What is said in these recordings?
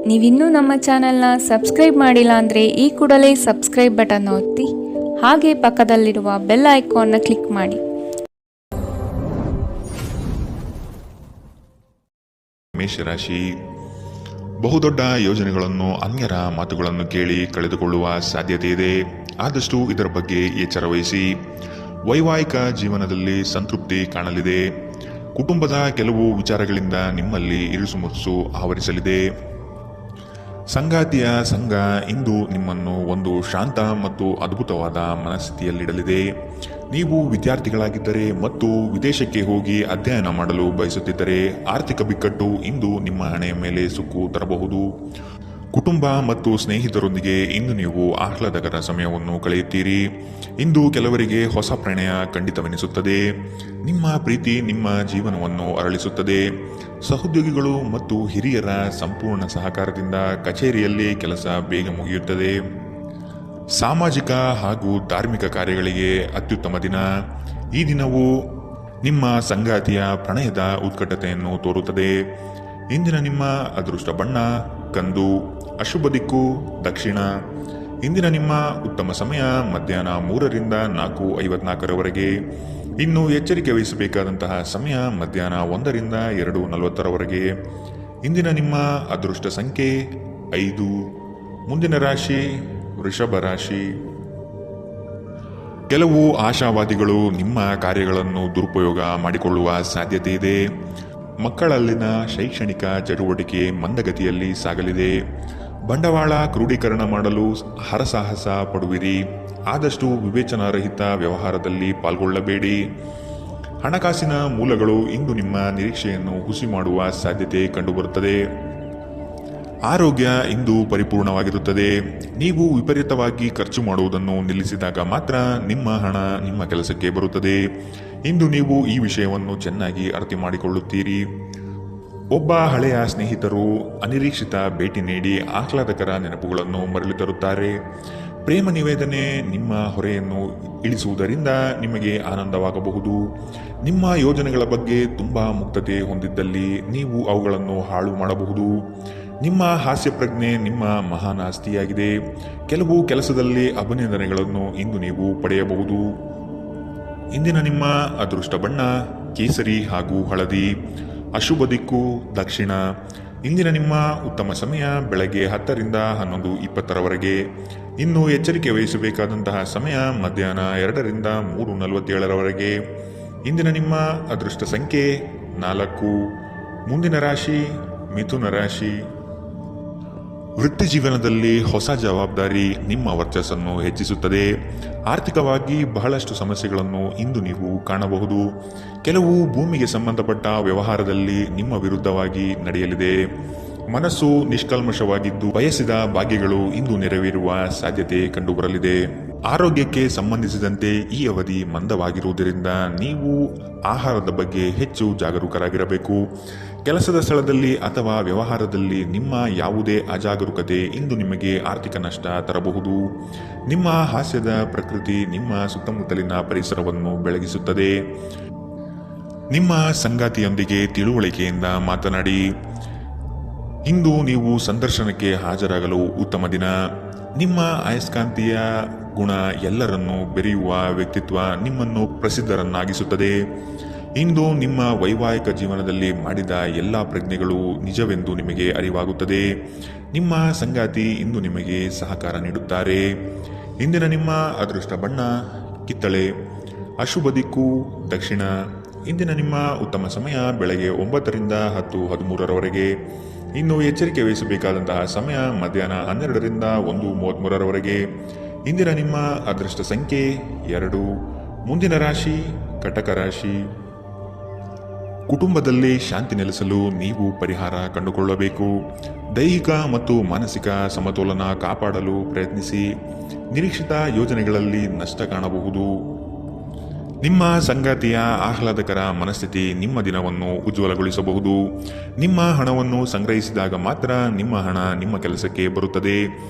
ನೀವಿನ್ನೂ ನಮ್ಮ ಚಾನೆಲ್ನ ಸಬ್ಸ್ಕ್ರೈಬ್ ಮಾಡಿಲ್ಲ ಅಂದರೆ ಈ ಕೂಡಲೇ ಸಬ್ಸ್ಕ್ರೈಬ್ ಬಟನ್ ಒತ್ತಿ ಹಾಗೆ ಪಕ್ಕದಲ್ಲಿರುವ ಬೆಲ್ ಐಕಾನ್ನ ಕ್ಲಿಕ್ ಮಾಡಿ. ಮೇಷರಾಶಿ ಬಹುದೊಡ್ಡ ಯೋಜನೆಗಳನ್ನು ಅನ್ಯರ ಮಾತುಗಳನ್ನು ಕೇಳಿ ಕಳೆದುಕೊಳ್ಳುವ ಸಾಧ್ಯತೆ ಇದೆ. ಆದಷ್ಟು ಇದರ ಬಗ್ಗೆ ಎಚ್ಚರ ವಹಿಸಿ. ವೈವಾಹಿಕ ಜೀವನದಲ್ಲಿ ಸಂತೃಪ್ತಿ ಕಾಣಲಿದೆ. ಕುಟುಂಬದ ಕೆಲವು ವಿಚಾರಗಳಿಂದ ನಿಮ್ಮಲ್ಲಿ ಇರುಸುಮುರುಸು ಆವರಿಸಲಿದೆ. ಸಂಗಾತಿಯ ಸಂಘ ಇಂದು ನಿಮ್ಮನ್ನು ಒಂದು ಶಾಂತ ಮತ್ತು ಅದ್ಭುತವಾದ ಮನಸ್ಥಿತಿಯಲ್ಲಿಡಲಿದೆ. ನೀವು ವಿದ್ಯಾರ್ಥಿಗಳಾಗಿದ್ದರೆ ಮತ್ತು ವಿದೇಶಕ್ಕೆ ಹೋಗಿ ಅಧ್ಯಯನ ಮಾಡಲು ಬಯಸುತ್ತಿದ್ದರೆ ಆರ್ಥಿಕ ಬಿಕ್ಕಟ್ಟು ಇಂದು ನಿಮ್ಮ ಹಣೆಯ ಮೇಲೆ ಸುಕ್ಕು ತರಬಹುದು. ಕುಟುಂಬ ಮತ್ತು ಸ್ನೇಹಿತರೊಂದಿಗೆ ಇಂದು ನೀವು ಆಹ್ಲಾದಕರ ಸಮಯವನ್ನು ಕಳೆಯುತ್ತೀರಿ. ಇಂದು ಕೆಲವರಿಗೆ ಹೊಸ ಪ್ರಣಯ ಖಂಡಿತವೆನಿಸುತ್ತದೆ. ನಿಮ್ಮ ಪ್ರೀತಿ ನಿಮ್ಮ ಜೀವನವನ್ನು ಅರಳಿಸುತ್ತದೆ. ಸಹೋದ್ಯೋಗಿಗಳು ಮತ್ತು ಹಿರಿಯರ ಸಂಪೂರ್ಣ ಸಹಕಾರದಿಂದ ಕಚೇರಿಯಲ್ಲಿ ಕೆಲಸ ಬೇಗ ಮುಗಿಯುತ್ತದೆ. ಸಾಮಾಜಿಕ ಹಾಗೂ ಧಾರ್ಮಿಕ ಕಾರ್ಯಗಳಿಗೆ ಅತ್ಯುತ್ತಮ ದಿನ. ಈ ದಿನವು ನಿಮ್ಮ ಸಂಗಾತಿಯ ಪ್ರಣಯದ ಉತ್ಕಟತೆಯನ್ನು ತೋರುತ್ತದೆ. ಇಂದಿನ ನಿಮ್ಮ ಅದೃಷ್ಟ ಬಣ್ಣ ಕಂದು. ಅಶುಭ ದಿಕ್ಕು ದಕ್ಷಿಣ. ಇಂದಿನ ನಿಮ್ಮ ಉತ್ತಮ ಸಮಯ ಮಧ್ಯಾಹ್ನ 3 ರಿಂದ 4:54 ಇನ್ನು ಎಚ್ಚರಿಕೆ ವಹಿಸಬೇಕಾದಂತಹ ಸಮಯ ಮಧ್ಯಾಹ್ನ 1 ರಿಂದ 2:40 ಇಂದಿನ ನಿಮ್ಮ ಅದೃಷ್ಟ ಸಂಖ್ಯೆ 5. ಮುಂದಿನ ರಾಶಿ ವೃಷಭ ರಾಶಿ. ಕೆಲವು ಆಶಾವಾದಿಗಳು ನಿಮ್ಮ ಕಾರ್ಯಗಳನ್ನು ದುರುಪಯೋಗ ಮಾಡಿಕೊಳ್ಳುವ ಸಾಧ್ಯತೆ ಇದೆ. ಮಕ್ಕಳಲ್ಲಿನ ಶೈಕ್ಷಣಿಕ ಚಟುವಟಿಕೆ ಮಂದಗತಿಯಲ್ಲಿ ಸಾಗಲಿದೆ. ಬಂಡವಾಳ ಕ್ರೋಢೀಕರಣ ಮಾಡಲು ಹರಸಾಹಸ ಪಡುವಿರಿ. ಆದಷ್ಟು ವಿವೇಚನಾರಹಿತ ವ್ಯವಹಾರದಲ್ಲಿ ಪಾಲ್ಗೊಳ್ಳಬೇಡಿ. ಹಣಕಾಸಿನ ಮೂಲಗಳು ಇಂದು ನಿಮ್ಮ ನಿರೀಕ್ಷೆಯನ್ನು ಹುಸಿ ಮಾಡುವ ಸಾಧ್ಯತೆ ಕಂಡುಬರುತ್ತದೆ. ಆರೋಗ್ಯ ಇಂದು ಪರಿಪೂರ್ಣವಾಗಿರುತ್ತದೆ. ನೀವು ವಿಪರೀತವಾಗಿ ಖರ್ಚು ಮಾಡುವುದನ್ನು ನಿಲ್ಲಿಸಿದಾಗ ಮಾತ್ರ ನಿಮ್ಮ ಹಣ ನಿಮ್ಮ ಕೆಲಸಕ್ಕೆ ಬರುತ್ತದೆ. ಇಂದು ನೀವು ಈ ವಿಷಯವನ್ನು ಚೆನ್ನಾಗಿ ಅರ್ಥ ಮಾಡಿಕೊಳ್ಳುತ್ತೀರಿ. ಒಬ್ಬ ಹಳೆಯ ಸ್ನೇಹಿತರು ಅನಿರೀಕ್ಷಿತ ಭೇಟಿ ನೀಡಿ ಆಹ್ಲಾದಕರ ನೆನಪುಗಳನ್ನು ಮರಳಿ ತರುತ್ತಾರೆ. ಪ್ರೇಮ ನಿವೇದನೆ ನಿಮ್ಮ ಹೊರೆಯನ್ನು ಇಳಿಸುವುದರಿಂದ ನಿಮಗೆ ಆನಂದವಾಗಬಹುದು. ನಿಮ್ಮ ಯೋಜನೆಗಳ ಬಗ್ಗೆ ತುಂಬ ಮುಕ್ತತೆ ಹೊಂದಿದ್ದಲ್ಲಿ ನೀವು ಅವುಗಳನ್ನು ಹಾಳು ಮಾಡಬಹುದು. ನಿಮ್ಮ ಹಾಸ್ಯ ಪ್ರಜ್ಞೆ ನಿಮ್ಮ ಮಹಾನ್ ಆಸ್ತಿಯಾಗಿದೆ. ಕೆಲವು ಕೆಲಸದಲ್ಲಿ ಅಭಿನಂದನೆಗಳನ್ನು ಇಂದು ನೀವು ಪಡೆಯಬಹುದು. ಇಂದಿನ ನಿಮ್ಮ ಅದೃಷ್ಟ ಬಣ್ಣ ಕೇಸರಿ ಹಾಗೂ ಹಳದಿ. ಅಶುಭ ದಿಕ್ಕು ದಕ್ಷಿಣ. ಇಂದಿನ ನಿಮ್ಮ ಉತ್ತಮ ಸಮಯ ಬೆಳಗ್ಗೆ 10 ರಿಂದ 11:20 ಇನ್ನು ಎಚ್ಚರಿಕೆ ವಹಿಸಬೇಕಾದಂತಹ ಸಮಯ ಮಧ್ಯಾಹ್ನ 2 ರಿಂದ 3:47 ಇಂದಿನ ನಿಮ್ಮ ಅದೃಷ್ಟ ಸಂಖ್ಯೆ 4. ಮುಂದಿನ ರಾಶಿ ಮಿಥುನ ರಾಶಿ. ವೃತ್ತಿ ಜೀವನದಲ್ಲಿ ಹೊಸ ಜವಾಬ್ದಾರಿ ನಿಮ್ಮ ವರ್ಚಸ್ಸನ್ನು ಹೆಚ್ಚಿಸುತ್ತದೆ. ಆರ್ಥಿಕವಾಗಿ ಬಹಳಷ್ಟು ಸಮಸ್ಯೆಗಳನ್ನು ಇಂದು ನೀವು ಕಾಣಬಹುದು. ಕೆಲವು ಭೂಮಿಗೆ ಸಂಬಂಧಪಟ್ಟ ವ್ಯವಹಾರದಲ್ಲಿ ನಿಮ್ಮ ವಿರುದ್ಧವಾಗಿ ನಡೆಯಲಿದೆ. ಮನಸ್ಸು ನಿಷ್ಕಲ್ಮಶವಾಗಿದ್ದು ಬಯಸಿದ ಭಾಗ್ಯಗಳು ಇಂದು ನೆರವೇರುವ ಸಾಧ್ಯತೆ ಕಂಡುಬರಲಿದೆ. ಆರೋಗ್ಯಕ್ಕೆ ಸಂಬಂಧಿಸಿದಂತೆ ಈ ಅವಧಿ ಮಂದವಾಗಿರುವುದರಿಂದ ನೀವು ಆಹಾರದ ಬಗ್ಗೆ ಹೆಚ್ಚು ಜಾಗರೂಕರಾಗಿರಬೇಕು. ಕೆಲಸದ ಸ್ಥಳದಲ್ಲಿ ಅಥವಾ ವ್ಯವಹಾರದಲ್ಲಿ ನಿಮ್ಮ ಯಾವುದೇ ಅಜಾಗರೂಕತೆ ಇಂದು ನಿಮಗೆ ಆರ್ಥಿಕ ನಷ್ಟ ತರಬಹುದು. ನಿಮ್ಮ ಹಾಸ್ಯದ ಪ್ರಕೃತಿ ನಿಮ್ಮ ಸುತ್ತಮುತ್ತಲಿನ ಪರಿಸರವನ್ನು ಬೆಳಗಿಸುತ್ತದೆ. ನಿಮ್ಮ ಸಂಗಾತಿಯೊಂದಿಗೆ ತಿಳುವಳಿಕೆಯಿಂದ ಮಾತನಾಡಿ. ಇಂದು ನೀವು ಸಂದರ್ಶನಕ್ಕೆ ಹಾಜರಾಗಲು ಉತ್ತಮ ದಿನ. ನಿಮ್ಮ ಅಯಸ್ಕಾಂತೀಯ ಗುಣ ಎಲ್ಲರನ್ನೂ ಬೆರೆಯುವ ವ್ಯಕ್ತಿತ್ವ ನಿಮ್ಮನ್ನು ಪ್ರಸಿದ್ಧರನ್ನಾಗಿಸುತ್ತದೆ. ಇಂದು ನಿಮ್ಮ ವೈವಾಹಿಕ ಜೀವನದಲ್ಲಿ ಮಾಡಿದ ಎಲ್ಲ ಪ್ರಜ್ಞೆಗಳು ನಿಜವೆಂದು ನಿಮಗೆ ಅರಿವಾಗುತ್ತದೆ. ನಿಮ್ಮ ಸಂಗಾತಿ ಇಂದು ನಿಮಗೆ ಸಹಕಾರ ನೀಡುತ್ತಾರೆ. ಇಂದಿನ ನಿಮ್ಮ ಅದೃಷ್ಟ ಬಣ್ಣ ಕಿತ್ತಳೆ. ಅಶುಭ ದಿಕ್ಕು ದಕ್ಷಿಣ. ಇಂದಿನ ನಿಮ್ಮ ಉತ್ತಮ ಸಮಯ ಬೆಳಗ್ಗೆ 9 ರಿಂದ 10:13 ಇನ್ನು ಎಚ್ಚರಿಕೆ ವಹಿಸಬೇಕಾದಂತಹ ಸಮಯ ಮಧ್ಯಾಹ್ನ 12 ರಿಂದ 1:33 ಇಂದಿನ ನಿಮ್ಮ ಅದೃಷ್ಟ ಸಂಖ್ಯೆ 2. ಮುಂದಿನ ರಾಶಿ ಕಟಕ ರಾಶಿ. ಕುಟುಂಬದಲ್ಲಿ ಶಾಂತಿ ನೆಲೆಸಲು ನೀವು ಪರಿಹಾರ ಕಂಡುಕೊಳ್ಳಬೇಕು. ದೈಹಿಕ ಮತ್ತು ಮಾನಸಿಕ ಸಮತೋಲನ ಕಾಪಾಡಲು ಪ್ರಯತ್ನಿಸಿ. ನಿರೀಕ್ಷಿತ ಯೋಜನೆಗಳಲ್ಲಿ ನಷ್ಟ ಕಾಣಬಹುದು. ನಿಮ್ಮ ಸಂಗಾತಿಯ ಆಹ್ಲಾದಕರ ಮನಸ್ಥಿತಿ ನಿಮ್ಮ ದಿನವನ್ನು ಉಜ್ವಲಗೊಳಿಸಬಹುದು. ನಿಮ್ಮ ಹಣವನ್ನು ಸಂಗ್ರಹಿಸಿದಾಗ ಮಾತ್ರ ನಿಮ್ಮ ಹಣ ನಿಮ್ಮ ಕೆಲಸಕ್ಕೆ ಬರುತ್ತದೆ.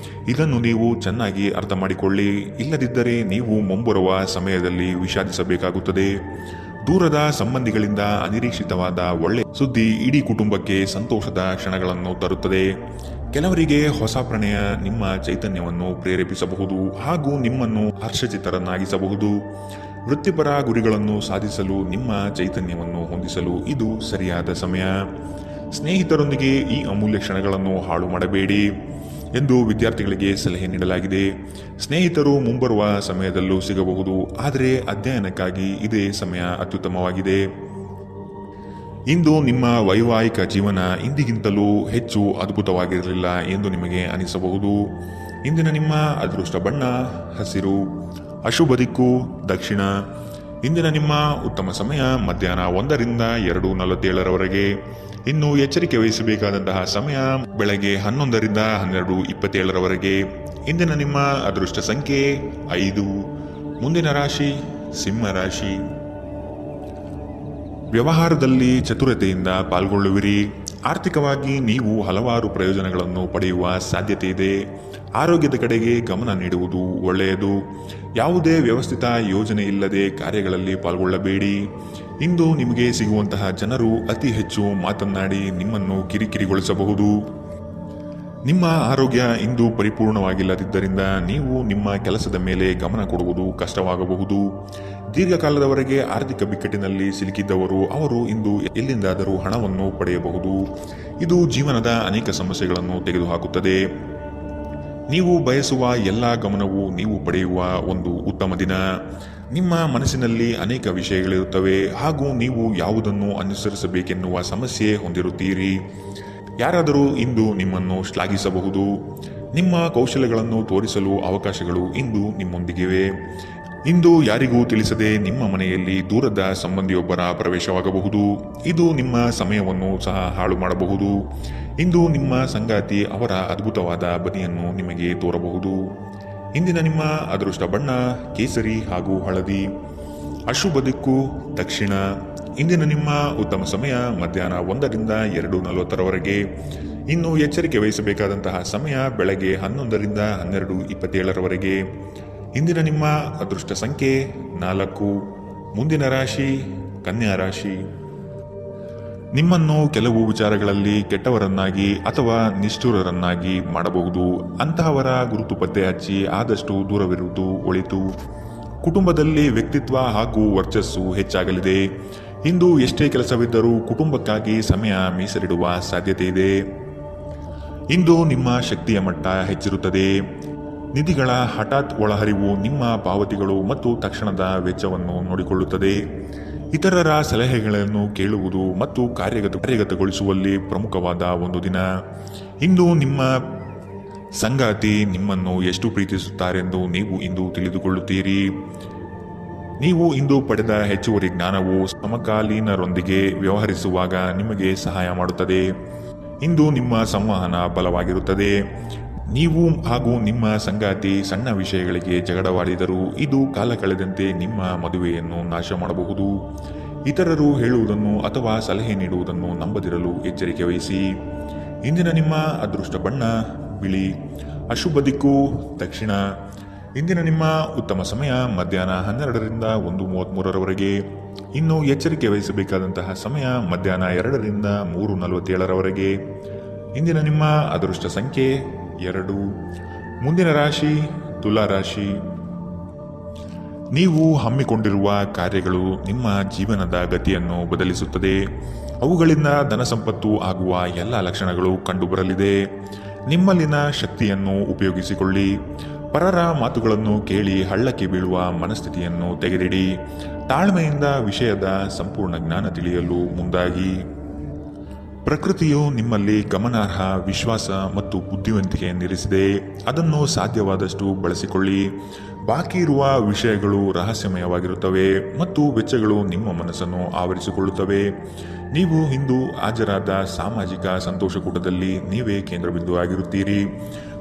ಇದನ್ನು ನೀವು ಚೆನ್ನಾಗಿ ಅರ್ಥ ಮಾಡಿಕೊಳ್ಳಿ. ಇಲ್ಲದಿದ್ದರೆ ನೀವು ಮುಂಬರುವ ಸಮಯದಲ್ಲಿ ವಿಷಾದಿಸಬೇಕಾಗುತ್ತದೆ. ದೂರದ ಸಂಬಂಧಿಗಳಿಂದ ಅನಿರೀಕ್ಷಿತವಾದ ಒಳ್ಳೆ ಸುದ್ದಿ ಇಡೀ ಕುಟುಂಬಕ್ಕೆ ಸಂತೋಷದ ಕ್ಷಣಗಳನ್ನು ತರುತ್ತದೆ. ಕೆಲವರಿಗೆ ಹೊಸ ಪ್ರಣಯ ನಿಮ್ಮ ಚೈತನ್ಯವನ್ನು ಪ್ರೇರೇಪಿಸಬಹುದು ಹಾಗೂ ನಿಮ್ಮನ್ನು ಹರ್ಷಚಿತ್ತರನ್ನಾಗಿಸಬಹುದು. ವೃತ್ತಿಪರ ಗುರಿಗಳನ್ನು ಸಾಧಿಸಲು ನಿಮ್ಮ ಚೈತನ್ಯವನ್ನು ಹೊಂದಿಸಲು ಇದು ಸರಿಯಾದ ಸಮಯ. ಸ್ನೇಹಿತರೊಂದಿಗೆ ಈ ಅಮೂಲ್ಯ ಕ್ಷಣಗಳನ್ನು ಹಾಳು ಮಾಡಬೇಡಿ ಎಂದು ವಿದ್ಯಾರ್ಥಿಗಳಿಗೆ ಸಲಹೆ ನೀಡಲಾಗಿದೆ. ಸ್ನೇಹಿತರು ಮುಂಬರುವ ಸಮಯದಲ್ಲೂ ಸಿಗಬಹುದು, ಆದರೆ ಅಧ್ಯಯನಕ್ಕಾಗಿ ಇದೇ ಸಮಯ ಅತ್ಯುತ್ತಮವಾಗಿದೆ. ಇಂದು ನಿಮ್ಮ ವೈವಾಹಿಕ ಜೀವನ ಇಂದಿಗಿಂತಲೂ ಹೆಚ್ಚು ಅದ್ಭುತವಾಗಿರಲಿಲ್ಲ ಎಂದು ನಿಮಗೆ ಅನಿಸಬಹುದು. ಇಂದಿನ ನಿಮ್ಮ ಅದೃಷ್ಟ ಬಣ್ಣ ಹಸಿರು, ಅಶುಭ ದಿಕ್ಕು ದಕ್ಷಿಣ. ಇಂದಿನ ನಿಮ್ಮ ಉತ್ತಮ ಸಮಯ ಮಧ್ಯಾಹ್ನ 1 ರಿಂದ 2:47 ಇನ್ನು ಎಚ್ಚರಿಕೆ ವಹಿಸಬೇಕಾದಂತಹ ಸಮಯ ಬೆಳಗ್ಗೆ 11 ರಿಂದ 12:27 ಇಂದಿನ ನಿಮ್ಮ ಅದೃಷ್ಟ ಸಂಖ್ಯೆ 5. ಮುಂದಿನ ರಾಶಿ ಸಿಂಹ ರಾಶಿ. ವ್ಯವಹಾರದಲ್ಲಿ ಚತುರತೆಯಿಂದ ಪಾಲ್ಗೊಳ್ಳುವಿರಿ. ಆರ್ಥಿಕವಾಗಿ ನೀವು ಹಲವಾರು ಪ್ರಯೋಜನಗಳನ್ನು ಪಡೆಯುವ ಸಾಧ್ಯತೆ ಇದೆ. ಆರೋಗ್ಯದ ಕಡೆಗೆ ಗಮನ ನೀಡುವುದು ಒಳ್ಳೆಯದು. ಯಾವುದೇ ವ್ಯವಸ್ಥಿತ ಯೋಜನೆ ಇಲ್ಲದೆ ಕಾರ್ಯಗಳಲ್ಲಿ ಪಾಲ್ಗೊಳ್ಳಬೇಡಿ. ಇಂದು ನಿಮಗೆ ಸಿಗುವಂತಹ ಜನರು ಅತಿ ಹೆಚ್ಚು ಮಾತನಾಡಿ ನಿಮ್ಮನ್ನು ಕಿರಿಕಿರಿಗೊಳಿಸಬಹುದು. ನಿಮ್ಮ ಆರೋಗ್ಯ ಇಂದು ಪರಿಪೂರ್ಣವಾಗಿಲ್ಲದಿದ್ದರಿಂದ ನೀವು ನಿಮ್ಮ ಕೆಲಸದ ಮೇಲೆ ಗಮನ ಕೊಡುವುದು ಕಷ್ಟವಾಗಬಹುದು. ದೀರ್ಘಕಾಲದವರೆಗೆ ಆರ್ಥಿಕ ಬಿಕ್ಕಟ್ಟಿನಲ್ಲಿ ಸಿಲುಕಿದ್ದವರು ಅವರು ಇಂದು ಎಲ್ಲಿಂದಾದರೂ ಹಣವನ್ನು ಪಡೆಯಬಹುದು. ಇದು ಜೀವನದ ಅನೇಕ ಸಮಸ್ಯೆಗಳನ್ನು ತೆಗೆದುಹಾಕುತ್ತದೆ. ನೀವು ಬಯಸುವ ಎಲ್ಲ ಗಮನವು ನೀವು ಪಡೆಯುವ ಒಂದು ಉತ್ತಮ ದಿನ. ನಿಮ್ಮ ಮನಸ್ಸಿನಲ್ಲಿ ಅನೇಕ ವಿಷಯಗಳಿರುತ್ತವೆ ಹಾಗೂ ನೀವು ಯಾವುದನ್ನು ಅನುಸರಿಸಬೇಕೆನ್ನುವ ಸಮಸ್ಯೆ ಹೊಂದಿರುತ್ತೀರಿ. ಯಾರಾದರೂ ಇಂದು ನಿಮ್ಮನ್ನು ಶ್ಲಾಘಿಸಬಹುದು. ನಿಮ್ಮ ಕೌಶಲ್ಯಗಳನ್ನು ತೋರಿಸಲು ಅವಕಾಶಗಳು ಇಂದು ನಿಮ್ಮೊಂದಿಗಿವೆ. ಇಂದು ಯಾರಿಗೂ ತಿಳಿಸದೆ ನಿಮ್ಮ ಮನೆಯಲ್ಲಿ ದೂರದ ಸಂಬಂಧಿಯೊಬ್ಬರ ಪ್ರವೇಶವಾಗಬಹುದು. ಇದು ನಿಮ್ಮ ಸಮಯವನ್ನು ಸಹ ಹಾಳು ಮಾಡಬಹುದು. ಇಂದು ನಿಮ್ಮ ಸಂಗಾತಿ ಅವರ ಅದ್ಭುತವಾದ ಬದಿಯನ್ನು ನಿಮಗೆ ತೋರಬಹುದು. ಇಂದಿನ ನಿಮ್ಮ ಅದೃಷ್ಟ ಬಣ್ಣ ಕೇಸರಿ ಹಾಗೂ ಹಳದಿ, ಅಶುಭ ದಿಕ್ಕು ದಕ್ಷಿಣ. ಇಂದಿನ ನಿಮ್ಮ ಉತ್ತಮ ಸಮಯ ಮಧ್ಯಾಹ್ನ 1 ರಿಂದ 2:40 ಇನ್ನು ಎಚ್ಚರಿಕೆ ವಹಿಸಬೇಕಾದಂತಹ ಸಮಯ ಬೆಳಗ್ಗೆ 11 ರಿಂದ 12:27 ಇಂದಿನ ನಿಮ್ಮ ಅದೃಷ್ಟ ಸಂಖ್ಯೆ 4. ಮುಂದಿನ ರಾಶಿ ಕನ್ಯಾ ರಾಶಿ. ನಿಮ್ಮನ್ನು ಕೆಲವು ವಿಚಾರಗಳಲ್ಲಿ ಕೆಟ್ಟವರನ್ನಾಗಿ ಅಥವಾ ನಿಷ್ಠುರರನ್ನಾಗಿ ಮಾಡಬಹುದು. ಅಂತಹವರ ಗುರುತು ಪತ್ತೆ ಹಚ್ಚಿ ಆದಷ್ಟು ದೂರವಿರುವುದು ಒಳಿತು. ಕುಟುಂಬದಲ್ಲಿ ವ್ಯಕ್ತಿತ್ವ ಹಾಗೂ ವರ್ಚಸ್ಸು ಹೆಚ್ಚಾಗಲಿದೆ. ಇಂದು ಎಷ್ಟೇ ಕೆಲಸವಿದ್ದರೂ ಕುಟುಂಬಕ್ಕಾಗಿ ಸಮಯ ಮೀಸಲಿಡುವ ಸಾಧ್ಯತೆ ಇದೆ. ಇಂದು ನಿಮ್ಮ ಶಕ್ತಿಯ ಮಟ್ಟ ಹೆಚ್ಚಿರುತ್ತದೆ. ನಿಧಿಗಳ ಹಠಾತ್ ಒಳಹರಿವು ನಿಮ್ಮ ಪಾವತಿಗಳು ಮತ್ತು ತಕ್ಷಣದ ವೆಚ್ಚವನ್ನು ನೋಡಿಕೊಳ್ಳುತ್ತದೆ. ಇತರರ ಸಲಹೆಗಳನ್ನು ಕೇಳುವುದು ಮತ್ತು ಕಾರ್ಯಗತಗೊಳಿಸುವಲ್ಲಿ ಪ್ರಮುಖವಾದ ಒಂದು ದಿನ. ಇಂದು ನಿಮ್ಮ ಸಂಗಾತಿ ನಿಮ್ಮನ್ನು ಎಷ್ಟು ಪ್ರೀತಿಸುತ್ತಾರೆಂದು ನೀವು ಇಂದು ತಿಳಿದುಕೊಳ್ಳುತ್ತೀರಿ. ನೀವು ಇಂದು ಪಡೆದ ಹೆಚ್ಚುವರಿ ಜ್ಞಾನವು ಸಮಕಾಲೀನರೊಂದಿಗೆ ವ್ಯವಹರಿಸುವಾಗ ನಿಮಗೆ ಸಹಾಯ ಮಾಡುತ್ತದೆ. ಇಂದು ನಿಮ್ಮ ಸಂವಹನ ಬಲವಾಗಿರುತ್ತದೆ. ನೀವು ಹಾಗೂ ನಿಮ್ಮ ಸಂಗಾತಿ ಸಣ್ಣ ವಿಷಯಗಳಿಗೆ ಜಗಳವಾಡಿದರೂ ಇದು ಕಾಲ ಕಳೆದಂತೆ ನಿಮ್ಮ ಮದುವೆಯನ್ನು ನಾಶ ಮಾಡಬಹುದು. ಇತರರು ಹೇಳುವುದನ್ನು ಅಥವಾ ಸಲಹೆ ನೀಡುವುದನ್ನು ನಂಬದಿರಲು ಎಚ್ಚರಿಕೆ ವಹಿಸಿ. ಇಂದಿನ ನಿಮ್ಮ ಅದೃಷ್ಟ ಬಣ್ಣ ಬಿಳಿ, ಅಶುಭ ದಿಕ್ಕು ದಕ್ಷಿಣ. ಇಂದಿನ ನಿಮ್ಮ ಉತ್ತಮ ಸಮಯ ಮಧ್ಯಾಹ್ನ 12 ರಿಂದ 1:33 ಇನ್ನು ಎಚ್ಚರಿಕೆ ವಹಿಸಬೇಕಾದಂತಹ ಸಮಯ ಮಧ್ಯಾಹ್ನ 2 ರಿಂದ 3:47 ಇಂದಿನ ನಿಮ್ಮ ಅದೃಷ್ಟ ಸಂಖ್ಯೆ 2. ಮುಂದಿನ ರಾಶಿ ತುಲಾ ರಾಶಿ. ನೀವು ಹಮ್ಮಿಕೊಂಡಿರುವ ಕಾರ್ಯಗಳು ನಿಮ್ಮ ಜೀವನದ ಗತಿಯನ್ನು ಬದಲಿಸುತ್ತದೆ. ಅವುಗಳಿಂದ ಧನ ಸಂಪತ್ತು ಆಗುವ ಎಲ್ಲ ಲಕ್ಷಣಗಳು ಕಂಡುಬರಲಿದೆ. ನಿಮ್ಮಲ್ಲಿನ ಶಕ್ತಿಯನ್ನು ಉಪಯೋಗಿಸಿಕೊಳ್ಳಿ. ಪರರ ಮಾತುಗಳನ್ನು ಕೇಳಿ ಹಳ್ಳಕ್ಕೆ ಬೀಳುವ ಮನಸ್ಥಿತಿಯನ್ನು ತೆಗೆದಿಡಿ. ತಾಳ್ಮೆಯಿಂದ ವಿಷಯದ ಸಂಪೂರ್ಣ ಜ್ಞಾನ ತಿಳಿಯಲು ಮುಂದಾಗಿ. ಪ್ರಕೃತಿಯು ನಿಮ್ಮಲ್ಲಿ ಗಮನಾರ್ಹ ವಿಶ್ವಾಸ ಮತ್ತು ಬುದ್ಧಿವಂತಿಕೆಯನ್ನಿರಿಸಿದೆ. ಅದನ್ನು ಸಾಧ್ಯವಾದಷ್ಟು ಬಳಸಿಕೊಳ್ಳಿ. ಬಾಕಿ ಇರುವ ವಿಷಯಗಳು ರಹಸ್ಯಮಯವಾಗಿರುತ್ತವೆ ಮತ್ತು ವೆಚ್ಚಗಳು ನಿಮ್ಮ ಮನಸ್ಸನ್ನು ಆವರಿಸಿಕೊಳ್ಳುತ್ತವೆ. ನೀವು ಇಂದು ಹಾಜರಾದ ಸಾಮಾಜಿಕ ಸಂತೋಷಕೂಟದಲ್ಲಿ ನೀವೇ ಕೇಂದ್ರಬಿಂದು ಆಗಿರುತ್ತೀರಿ.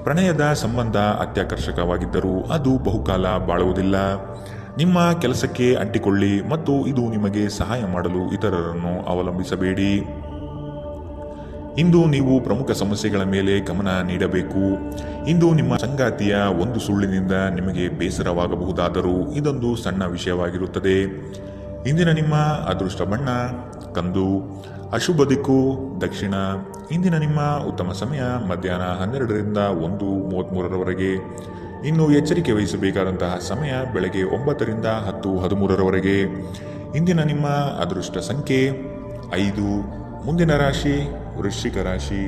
ಪ್ರಣಯದ ಸಂಬಂಧ ಅತ್ಯಾಕರ್ಷಕವಾಗಿದ್ದರೂ ಅದು ಬಹುಕಾಲ ಬಾಳುವುದಿಲ್ಲ. ನಿಮ್ಮ ಕೆಲಸಕ್ಕೆ ಅಂಟಿಕೊಳ್ಳಿ ಮತ್ತು ಇದು ನಿಮಗೆ ಸಹಾಯ ಮಾಡಲು ಇತರರನ್ನು ಅವಲಂಬಿಸಬೇಡಿ. ಇಂದು ನೀವು ಪ್ರಮುಖ ಸಮಸ್ಯೆಗಳ ಮೇಲೆ ಗಮನ ನೀಡಬೇಕು. ಇಂದು ನಿಮ್ಮ ಸಂಗಾತಿಯ ಒಂದು ಸುಳ್ಳಿನಿಂದ ನಿಮಗೆ ಬೇಸರವಾಗಬಹುದಾದರೂ ಇದೊಂದು ಸಣ್ಣ ವಿಷಯವಾಗಿರುತ್ತದೆ. ಇಂದಿನ ನಿಮ್ಮ ಅದೃಷ್ಟ ಬಣ್ಣ ಕಂದು. ಅಶುಭ ದಿಕ್ಕು ದಕ್ಷಿಣ. ಇಂದಿನ ನಿಮ್ಮ ಉತ್ತಮ ಸಮಯ ಮಧ್ಯಾಹ್ನ 12ರಿಂದ 1:33ರವರೆಗೆ. ಇನ್ನು ಎಚ್ಚರಿಕೆ ವಹಿಸಬೇಕಾದಂತಹ ಸಮಯ ಬೆಳಗ್ಗೆ 9ರಿಂದ 10:13ರವರೆಗೆ. ಇಂದಿನ ನಿಮ್ಮ ಅದೃಷ್ಟ ಸಂಖ್ಯೆ 5. ಮುಂದಿನ ರಾಶಿ ವೃಶ್ಚಿಕ ರಾಶಿ.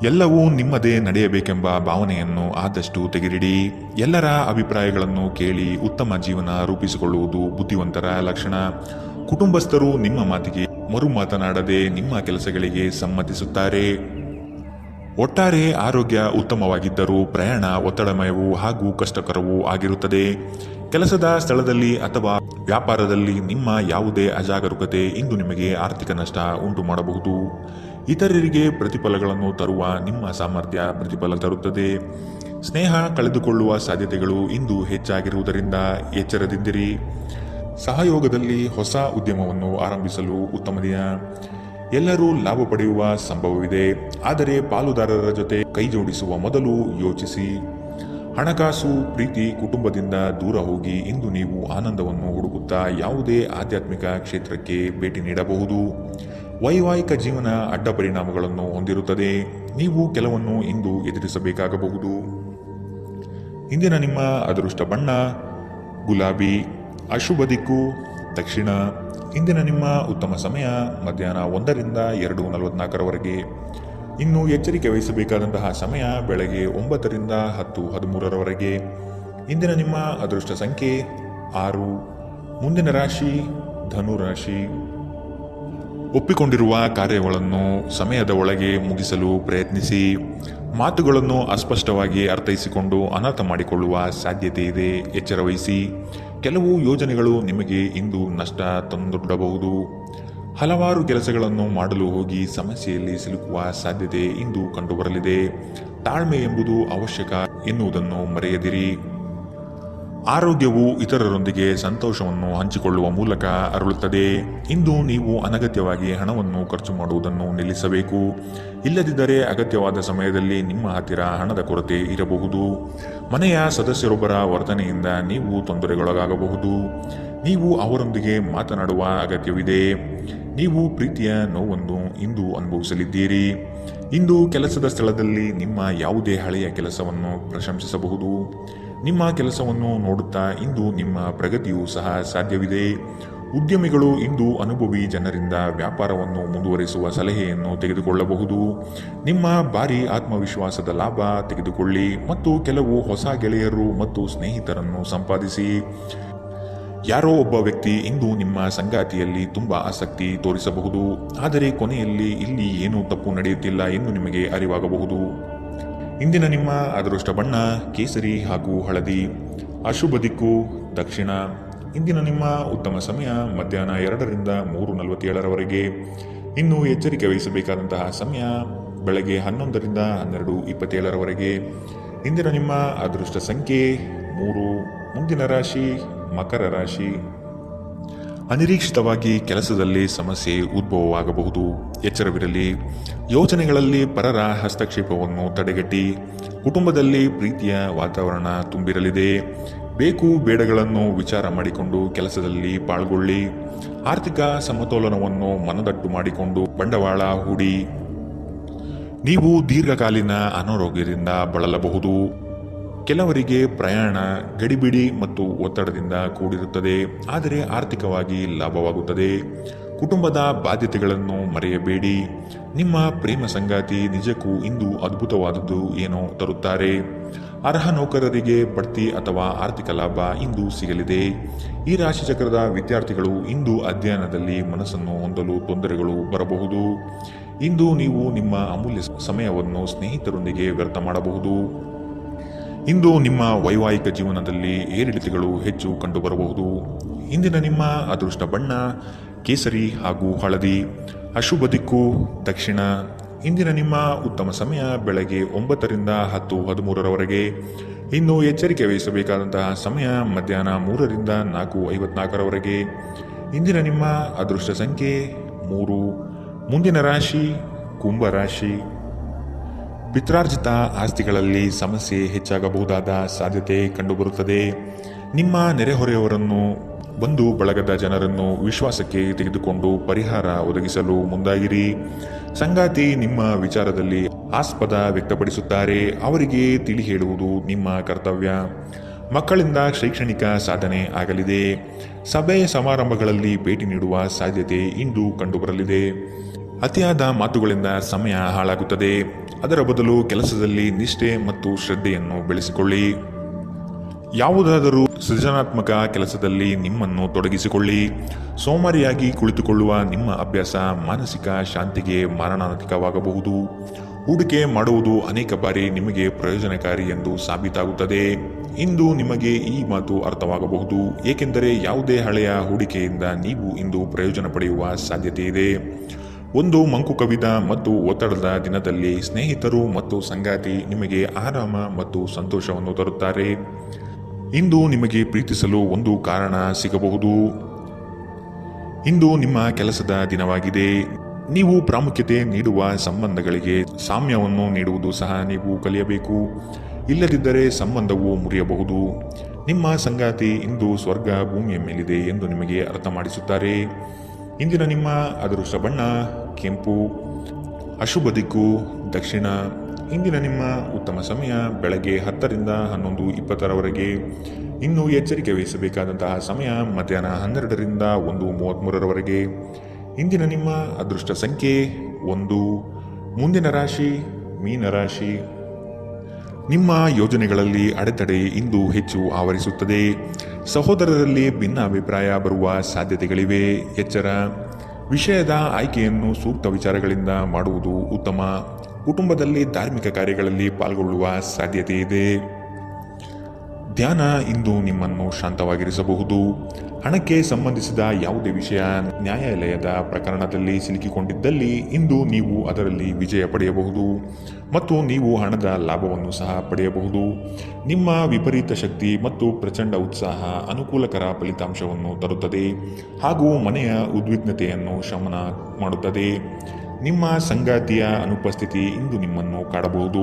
ಎಲ್ಲವೂ ನಿಮ್ಮದೇ ನಡೆಯಬೇಕೆಂಬ ಭಾವನೆಯನ್ನು ಆದಷ್ಟು ತೆಗೆದಿಡಿ. ಎಲ್ಲರ ಅಭಿಪ್ರಾಯಗಳನ್ನು ಕೇಳಿ ಉತ್ತಮ ಜೀವನ ರೂಪಿಸಿಕೊಳ್ಳುವುದು ಬುದ್ಧಿವಂತರ ಲಕ್ಷಣ. ಕುಟುಂಬಸ್ಥರು ನಿಮ್ಮ ಮಾತಿಗೆ ಮರು ಮಾತನಾಡದೆ ನಿಮ್ಮ ಕೆಲಸಗಳಿಗೆ ಸಮ್ಮತಿಸುತ್ತಾರೆ. ಒಟ್ಟಾರೆ ಆರೋಗ್ಯ ಉತ್ತಮವಾಗಿದ್ದರೂ ಪ್ರಯಾಣ ಒತ್ತಡಮಯವೂ ಹಾಗೂ ಕಷ್ಟಕರವೂ ಆಗಿರುತ್ತದೆ. ಕೆಲಸದ ಸ್ಥಳದಲ್ಲಿ ಅಥವಾ ವ್ಯಾಪಾರದಲ್ಲಿ ನಿಮ್ಮ ಯಾವುದೇ ಅಜಾಗರೂಕತೆ ಇಂದು ನಿಮಗೆ ಆರ್ಥಿಕ ನಷ್ಟ ಉಂಟು ಮಾಡಬಹುದು. ಇತರರಿಗೆ ಪ್ರತಿಫಲಗಳನ್ನು ತರುವ ನಿಮ್ಮ ಸಾಮರ್ಥ್ಯ ಪ್ರತಿಫಲ ತರುತ್ತದೆ. ಸ್ನೇಹ ಕಳೆದುಕೊಳ್ಳುವ ಸಾಧ್ಯತೆಗಳು ಇಂದು ಹೆಚ್ಚಾಗಿರುವುದರಿಂದ ಎಚ್ಚರದಿಂದಿರಿ. ಸಹಯೋಗದಲ್ಲಿ ಹೊಸ ಉದ್ಯಮವನ್ನು ಆರಂಭಿಸಲು ಉತ್ತಮ ದಿನ. ಎಲ್ಲರೂ ಲಾಭ ಪಡೆಯುವ ಸಂಭವವಿದೆ, ಆದರೆ ಪಾಲುದಾರರ ಜೊತೆ ಕೈ ಜೋಡಿಸುವ ಮೊದಲು ಯೋಚಿಸಿ. ಹಣಕಾಸು, ಪ್ರೀತಿ, ಕುಟುಂಬದಿಂದ ದೂರ ಹೋಗಿ ಇಂದು ನೀವು ಆನಂದವನ್ನು ಹುಡುಕುತ್ತಾ ಯಾವುದೇ ಆಧ್ಯಾತ್ಮಿಕ ಕ್ಷೇತ್ರಕ್ಕೆ ಭೇಟಿ ನೀಡಬಹುದು. ವೈವಾಹಿಕ ಜೀವನ ಅಡ್ಡ ಪರಿಣಾಮಗಳನ್ನು ಹೊಂದಿರುತ್ತದೆ. ನೀವು ಕೆಲವನ್ನು ಇಂದು ಎದುರಿಸಬೇಕಾಗಬಹುದು. ಇಂದಿನ ನಿಮ್ಮ ಅದೃಷ್ಟ ಬಣ್ಣ ಗುಲಾಬಿ. ಅಶುಭ ದಿಕ್ಕು ದಕ್ಷಿಣ. ಇಂದಿನ ನಿಮ್ಮ ಉತ್ತಮ ಸಮಯ ಮಧ್ಯಾಹ್ನ 1ರಿಂದ 2:44ರವರೆಗೆ. ಇನ್ನು ಎಚ್ಚರಿಕೆ ವಹಿಸಬೇಕಾದಂತಹ ಸಮಯ ಬೆಳಗ್ಗೆ 9ರಿಂದ 10:13ರವರೆಗೆ. ಇಂದಿನ ನಿಮ್ಮ ಅದೃಷ್ಟ ಸಂಖ್ಯೆ 6. ಮುಂದಿನ ರಾಶಿ ಧನು ರಾಶಿ. ಒಪ್ಪಿಕೊಂಡಿರುವ ಕಾರ್ಯಗಳನ್ನು ಸಮಯದ ಒಳಗೆ ಮುಗಿಸಲು ಪ್ರಯತ್ನಿಸಿ. ಮಾತುಗಳನ್ನು ಅಸ್ಪಷ್ಟವಾಗಿ ಅರ್ಥೈಸಿಕೊಂಡು ಅನರ್ಥ ಮಾಡಿಕೊಳ್ಳುವ ಸಾಧ್ಯತೆ ಇದೆ, ಎಚ್ಚರವಹಿಸಿ. ಕೆಲವು ಯೋಜನೆಗಳು ನಿಮಗೆ ಇಂದು ನಷ್ಟ ತಂದೊಡ್ಡಬಹುದು. ಹಲವಾರು ಕೆಲಸಗಳನ್ನು ಮಾಡಲು ಹೋಗಿ ಸಮಸ್ಯೆಯಲ್ಲಿ ಸಿಲುಕುವ ಸಾಧ್ಯತೆ ಇಂದು ಕಂಡುಬರಲಿದೆ. ತಾಳ್ಮೆ ಎಂಬುದು ಅವಶ್ಯಕ ಎನ್ನುವುದನ್ನು ಮರೆಯದಿರಿ. ಆರೋಗ್ಯವು ಇತರರೊಂದಿಗೆ ಸಂತೋಷವನ್ನು ಹಂಚಿಕೊಳ್ಳುವ ಮೂಲಕ ಅರಳುತ್ತದೆ. ಇಂದು ನೀವು ಅನಗತ್ಯವಾಗಿ ಹಣವನ್ನು ಖರ್ಚು ಮಾಡುವುದನ್ನು ನಿಲ್ಲಿಸಬೇಕು. ಇಲ್ಲದಿದ್ದರೆ ಅಗತ್ಯವಾದ ಸಮಯದಲ್ಲಿ ನಿಮ್ಮ ಹತ್ತಿರ ಹಣದ ಕೊರತೆ ಇರಬಹುದು. ಮನೆಯ ಸದಸ್ಯರೊಬ್ಬರ ವರ್ತನೆಯಿಂದ ನೀವು ತೊಂದರೆಗೊಳಗಾಗಬಹುದು. ನೀವು ಅವರೊಂದಿಗೆ ಮಾತನಾಡುವ ಅಗತ್ಯವಿದೆ. ನೀವು ಪ್ರೀತಿಯ ನೋವನ್ನು ಇಂದು ಅನುಭವಿಸಲಿದ್ದೀರಿ. ಇಂದು ಕೆಲಸದ ಸ್ಥಳದಲ್ಲಿ ನಿಮ್ಮ ಯಾವುದೇ ಹಳೆಯ ಕೆಲಸವನ್ನು ಪ್ರಶಂಸಿಸಬಹುದು. ನಿಮ್ಮ ಕೆಲಸವನ್ನು ನೋಡುತ್ತಾ ಇಂದು ನಿಮ್ಮ ಪ್ರಗತಿಯೂ ಸಹ ಸಾಧ್ಯವಿದೆ. ಉದ್ಯಮಿಗಳು ಇಂದು ಅನುಭವಿ ಜನರಿಂದ ವ್ಯಾಪಾರವನ್ನು ಮುಂದುವರಿಸುವ ಸಲಹೆಯನ್ನು ತೆಗೆದುಕೊಳ್ಳಬಹುದು. ನಿಮ್ಮ ಭಾರಿ ಆತ್ಮವಿಶ್ವಾಸದ ಲಾಭ ತೆಗೆದುಕೊಳ್ಳಿ ಮತ್ತು ಕೆಲವು ಹೊಸ ಗೆಳೆಯರು ಮತ್ತು ಸ್ನೇಹಿತರನ್ನು ಸಂಪಾದಿಸಿ. ಯಾರೋ ಒಬ್ಬ ವ್ಯಕ್ತಿ ಇಂದು ನಿಮ್ಮ ಸಂಗಾತಿಯಲ್ಲಿ ತುಂಬಾ ಆಸಕ್ತಿ ತೋರಿಸಬಹುದು, ಆದರೆ ಕೊನೆಯಲ್ಲಿ ಇಲ್ಲಿ ಏನೂ ತಪ್ಪು ನಡೆಯುತ್ತಿಲ್ಲ ಎಂದು ನಿಮಗೆ ಅರಿವಾಗಬಹುದು. ಇಂದಿನ ನಿಮ್ಮ ಅದೃಷ್ಟ ಬಣ್ಣ ಕೇಸರಿ ಹಾಗೂ ಹಳದಿ. ಅಶುಭ ದಿಕ್ಕು ದಕ್ಷಿಣ. ಇಂದಿನ ನಿಮ್ಮ ಉತ್ತಮ ಸಮಯ ಮಧ್ಯಾಹ್ನ 2ರಿಂದ 3:47ರವರೆಗೆ. ಇನ್ನು ಎಚ್ಚರಿಕೆ ವಹಿಸಬೇಕಾದಂತಹ ಸಮಯ ಬೆಳಗ್ಗೆ 11ರಿಂದ 12:27ರವರೆಗೆ. ಇಂದಿನ ನಿಮ್ಮ ಅದೃಷ್ಟ ಸಂಖ್ಯೆ 3. ಮುಂದಿನ ರಾಶಿ ಮಕರ ರಾಶಿ. ಅನಿರೀಕ್ಷಿತವಾಗಿ ಕೆಲಸದಲ್ಲಿ ಸಮಸ್ಯೆ ಉದ್ಭವವಾಗಬಹುದು, ಎಚ್ಚರವಿರಲಿ. ಯೋಚನೆಗಳಲ್ಲಿ ಪರರ ಹಸ್ತಕ್ಷೇಪವನ್ನು ತಡೆಗಟ್ಟಿ. ಕುಟುಂಬದಲ್ಲಿ ಪ್ರೀತಿಯ ವಾತಾವರಣ ತುಂಬಿರಲಿದೆ. ಬೇಕು ಬೇಡಗಳನ್ನು ವಿಚಾರ ಮಾಡಿಕೊಂಡು ಕೆಲಸದಲ್ಲಿ ಪಾಲ್ಗೊಳ್ಳಿ. ಆರ್ಥಿಕ ಸಮತೋಲನವನ್ನು ಮನದಟ್ಟು ಮಾಡಿಕೊಂಡು ಬಂಡವಾಳ ಹೂಡಿ. ನೀವು ದೀರ್ಘಕಾಲೀನ ಅನಾರೋಗ್ಯದಿಂದ ಬಳಲಬಹುದು. ಕೆಲವರಿಗೆ ಪ್ರಯಾಣ ಗಡಿಬಿಡಿ ಮತ್ತು ಒತ್ತಡದಿಂದ ಕೂಡಿರುತ್ತದೆ, ಆದರೆ ಆರ್ಥಿಕವಾಗಿ ಲಾಭವಾಗುತ್ತದೆ. ಕುಟುಂಬದ ಬಾಧ್ಯತೆಗಳನ್ನು ಮರೆಯಬೇಡಿ. ನಿಮ್ಮ ಪ್ರೇಮ ಸಂಗಾತಿ ನಿಜಕ್ಕೂ ಇಂದು ಅದ್ಭುತವಾದದ್ದು ಏನೋ ತರುತ್ತಾರೆ. ಅರ್ಹ ನೌಕರರಿಗೆ ಬಡ್ತಿ ಅಥವಾ ಆರ್ಥಿಕ ಲಾಭ ಇಂದು ಸಿಗಲಿದೆ. ಈ ರಾಶಿಚಕ್ರದ ವಿದ್ಯಾರ್ಥಿಗಳು ಇಂದು ಅಧ್ಯಯನದಲ್ಲಿ ಮನಸ್ಸನ್ನು ಹೊಂದಲು ತೊಂದರೆಗಳು ಬರಬಹುದು. ಇಂದು ನೀವು ನಿಮ್ಮ ಅಮೂಲ್ಯ ಸಮಯವನ್ನು ಸ್ನೇಹಿತರೊಂದಿಗೆ ವ್ಯರ್ಥ ಮಾಡಬಹುದು. ಇಂದು ನಿಮ್ಮ ವೈವಾಹಿಕ ಜೀವನದಲ್ಲಿ ಏರಿಳಿತಗಳು ಹೆಚ್ಚು ಕಂಡುಬರಬಹುದು. ಇಂದಿನ ನಿಮ್ಮ ಅದೃಷ್ಟ ಬಣ್ಣ ಕೇಸರಿ ಹಾಗೂ ಹಳದಿ. ಅಶುಭ ದಿಕ್ಕು ದಕ್ಷಿಣ. ಇಂದಿನ ನಿಮ್ಮ ಉತ್ತಮ ಸಮಯ ಬೆಳಗ್ಗೆ 9ರಿಂದ 10:13ರವರೆಗೆ. ಇನ್ನು ಎಚ್ಚರಿಕೆ ವಹಿಸಬೇಕಾದಂತಹ ಸಮಯ ಮಧ್ಯಾಹ್ನ 3ರಿಂದ 4:54ರವರೆಗೆ. ಇಂದಿನ ನಿಮ್ಮ ಅದೃಷ್ಟ ಸಂಖ್ಯೆ 3. ಮುಂದಿನ ರಾಶಿ ಕುಂಭರಾಶಿ. ಪಿತ್ರಾರ್ಜಿತ ಆಸ್ತಿಗಳಲ್ಲಿ ಸಮಸ್ಯೆ ಹೆಚ್ಚಾಗಬಹುದಾದ ಸಾಧ್ಯತೆ ಕಂಡುಬರುತ್ತದೆ. ನಿಮ್ಮ ನೆರೆಹೊರೆಯವರನ್ನು ಬಂಧು ಬಳಗದ ಜನರನ್ನು ವಿಶ್ವಾಸಕ್ಕೆ ತೆಗೆದುಕೊಂಡು ಪರಿಹಾರ ಒದಗಿಸಲು ಮುಂದಾಗಿರಿ. ಸಂಗಾತಿ ನಿಮ್ಮ ವಿಚಾರದಲ್ಲಿ ಆಸ್ಪದ ವ್ಯಕ್ತಪಡಿಸುತ್ತಾರೆ, ಅವರಿಗೆ ತಿಳಿ ಹೇಳುವುದು ನಿಮ್ಮ ಕರ್ತವ್ಯ. ಮಕ್ಕಳಿಂದ ಶೈಕ್ಷಣಿಕ ಸಾಧನೆ ಆಗಲಿದೆ. ಸಭೆ ಸಮಾರಂಭಗಳಲ್ಲಿ ಭೇಟಿ ನೀಡುವ ಸಾಧ್ಯತೆ ಇಂದು ಕಂಡುಬರಲಿದೆ. ಅತಿಯಾದ ಮಾತುಗಳಿಂದ ಸಮಯ ಹಾಳಾಗುತ್ತದೆ. ಅದರ ಬದಲು ಕೆಲಸದಲ್ಲಿ ನಿಷ್ಠೆ ಮತ್ತು ಶ್ರದ್ಧೆಯನ್ನು ಬೆಳೆಸಿಕೊಳ್ಳಿ. ಯಾವುದಾದರೂ ಸೃಜನಾತ್ಮಕ ಕೆಲಸದಲ್ಲಿ ನಿಮ್ಮನ್ನು ತೊಡಗಿಸಿಕೊಳ್ಳಿ. ಸೋಮಾರಿಯಾಗಿ ಕುಳಿತುಕೊಳ್ಳುವ ನಿಮ್ಮ ಅಭ್ಯಾಸ ಮಾನಸಿಕ ಶಾಂತಿಗೆ ಮಾರಣಾಂತಿಕವಾಗಬಹುದು. ಹೂಡಿಕೆ ಮಾಡುವುದು ಅನೇಕ ಬಾರಿ ನಿಮಗೆ ಪ್ರಯೋಜನಕಾರಿ ಎಂದು ಸಾಬೀತಾಗುತ್ತದೆ. ಇಂದು ನಿಮಗೆ ಈ ಮಾತು ಅರ್ಥವಾಗಬಹುದು, ಏಕೆಂದರೆ ಯಾವುದೇ ಹಳೆಯ ಹೂಡಿಕೆಯಿಂದ ನೀವು ಇಂದು ಪ್ರಯೋಜನ ಪಡೆಯುವ ಸಾಧ್ಯತೆ ಇದೆ. ಒಂದು ಮಂಕು ಕವಿದ ಮತ್ತು ಒತ್ತಡದ ದಿನದಲ್ಲಿ ಸ್ನೇಹಿತರು ಮತ್ತು ಸಂಗಾತಿ ನಿಮಗೆ ಆರಾಮ ಮತ್ತು ಸಂತೋಷವನ್ನು ತರುತ್ತಾರೆ. ಇಂದು ನಿಮಗೆ ಪ್ರೀತಿಸಲು ಒಂದು ಕಾರಣ ಸಿಗಬಹುದು. ಇಂದು ನಿಮ್ಮ ಕೆಲಸದ ದಿನವಾಗಿದೆ. ನೀವು ಪ್ರಾಮುಖ್ಯತೆ ನೀಡುವ ಸಂಬಂಧಗಳಿಗೆ ಸಾಮ್ಯವನ್ನು ನೀಡುವುದು ಸಹ ನೀವು ಕಲಿಯಬೇಕು. ಇಲ್ಲದಿದ್ದರೆ ಸಂಬಂಧವು ಮುರಿಯಬಹುದು. ನಿಮ್ಮ ಸಂಗಾತಿ ಇಂದು ಸ್ವರ್ಗ ಭೂಮಿಯ ಮೇಲಿದೆ ಎಂದು ನಿಮಗೆ ಅರ್ಥ ಮಾಡಿಸುತ್ತಾರೆ. ಇಂದಿನ ನಿಮ್ಮ ಅದೃಷ್ಟ ಬಣ್ಣ ಕೆಂಪು. ಅಶುಭ ದಿಕ್ಕು ದಕ್ಷಿಣ. ಇಂದಿನ ನಿಮ್ಮ ಉತ್ತಮ ಸಮಯ ಬೆಳಗ್ಗೆ 10 ರಿಂದ 11:20ರವರೆಗೆ. ಇನ್ನು ಎಚ್ಚರಿಕೆ ವಹಿಸಬೇಕಾದಂತಹ ಸಮಯ ಮಧ್ಯಾಹ್ನ 12 ರಿಂದ 1:33ರವರೆಗೆ. ಇಂದಿನ ನಿಮ್ಮ ಅದೃಷ್ಟ ಸಂಖ್ಯೆ 1. ಮುಂದಿನ ರಾಶಿ ಮೀನರಾಶಿ. ನಿಮ್ಮ ಯೋಜನೆಗಳಲ್ಲಿ ಅಡೆತಡೆ ಇಂದು ಹೆಚ್ಚು ಆವರಿಸುತ್ತದೆ. ಸಹೋದರರಲ್ಲಿ ಭಿನ್ನಾಭಿಪ್ರಾಯ ಬರುವ ಸಾಧ್ಯತೆಗಳಿವೆ. ಎಚ್ಚರ. ವಿಷಯದ ಆಯ್ಕೆಯನ್ನು ಸೂಕ್ತ ವಿಚಾರಗಳಿಂದ ಮಾಡುವುದು ಉತ್ತಮ. ಕುಟುಂಬದಲ್ಲಿ ಧಾರ್ಮಿಕ ಕಾರ್ಯಗಳಲ್ಲಿ ಪಾಲ್ಗೊಳ್ಳುವ ಸಾಧ್ಯತೆ ಇದೆ. ಧ್ಯಾನ ಇಂದು ನಿಮ್ಮನ್ನು ಶಾಂತವಾಗಿರಿಸಬಹುದು. ಹಣಕ್ಕೆ ಸಂಬಂಧಿಸಿದ ಯಾವುದೇ ವಿಷಯ ನ್ಯಾಯಾಲಯದ ಪ್ರಕರಣದಲ್ಲಿ ಸಿಲುಕಿಕೊಂಡಿದ್ದಲ್ಲಿ ಇಂದು ನೀವು ಅದರಲ್ಲಿ ವಿಜಯ ಪಡೆಯಬಹುದು ಮತ್ತು ನೀವು ಹಣದ ಲಾಭವನ್ನು ಸಹ ಪಡೆಯಬಹುದು. ನಿಮ್ಮ ವಿಪರೀತ ಶಕ್ತಿ ಮತ್ತು ಪ್ರಚಂಡ ಉತ್ಸಾಹ ಅನುಕೂಲಕರ ಫಲಿತಾಂಶವನ್ನು ತರುತ್ತದೆ ಹಾಗೂ ಮನೆಯ ಉದ್ವಿಗ್ನತೆಯನ್ನು ಶಮನ ಮಾಡುತ್ತದೆ. ನಿಮ್ಮ ಸಂಗಾತಿಯ ಅನುಪಸ್ಥಿತಿ ಇಂದು ನಿಮ್ಮನ್ನು ಕಾಡಬಹುದು.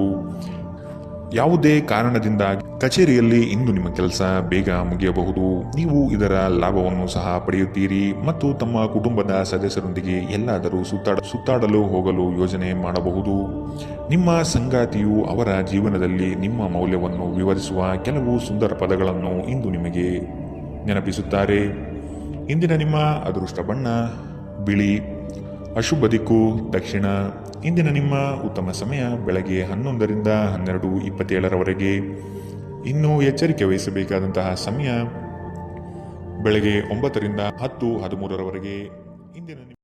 ಯಾವುದೇ ಕಾರಣದಿಂದ ಕಚೇರಿಯಲ್ಲಿ ಇಂದು ನಿಮ್ಮ ಕೆಲಸ ಬೇಗ ಮುಗಿಯಬಹುದು. ನೀವು ಇದರ ಲಾಭವನ್ನು ಸಹ ಪಡೆಯುತ್ತೀರಿ ಮತ್ತು ತಮ್ಮ ಕುಟುಂಬದ ಸದಸ್ಯರೊಂದಿಗೆ ಎಲ್ಲಾದರೂ ಸುತ್ತಾಡಲು ಹೋಗಲು ಯೋಜನೆ ಮಾಡಬಹುದು. ನಿಮ್ಮ ಸಂಗಾತಿಯು ಅವರ ಜೀವನದಲ್ಲಿ ನಿಮ್ಮ ಮೌಲ್ಯವನ್ನು ವಿವರಿಸುವ ಕೆಲವು ಸುಂದರ ಪದಗಳನ್ನು ಇಂದು ನಿಮಗೆ ನೆನಪಿಸುತ್ತಾರೆ. ಇಂದಿನ ನಿಮ್ಮ ಅದೃಷ್ಟ ಬಣ್ಣ ಬಿಳಿ. ಅಶುಭ ದಿಕ್ಕು ದಕ್ಷಿಣ. ಇಂದಿನ ನಿಮ್ಮ ಉತ್ತಮ ಸಮಯ ಬೆಳಗ್ಗೆ 11 ರಿಂದ 12:27ರವರೆಗೆ. ಇನ್ನು ಎಚ್ಚರಿಕೆ ವಹಿಸಬೇಕಾದಂತಹ ಸಮಯ ಬೆಳಗ್ಗೆ 9 ರಿಂದ 10:13ರವರೆಗೆ. ಇಂದಿನ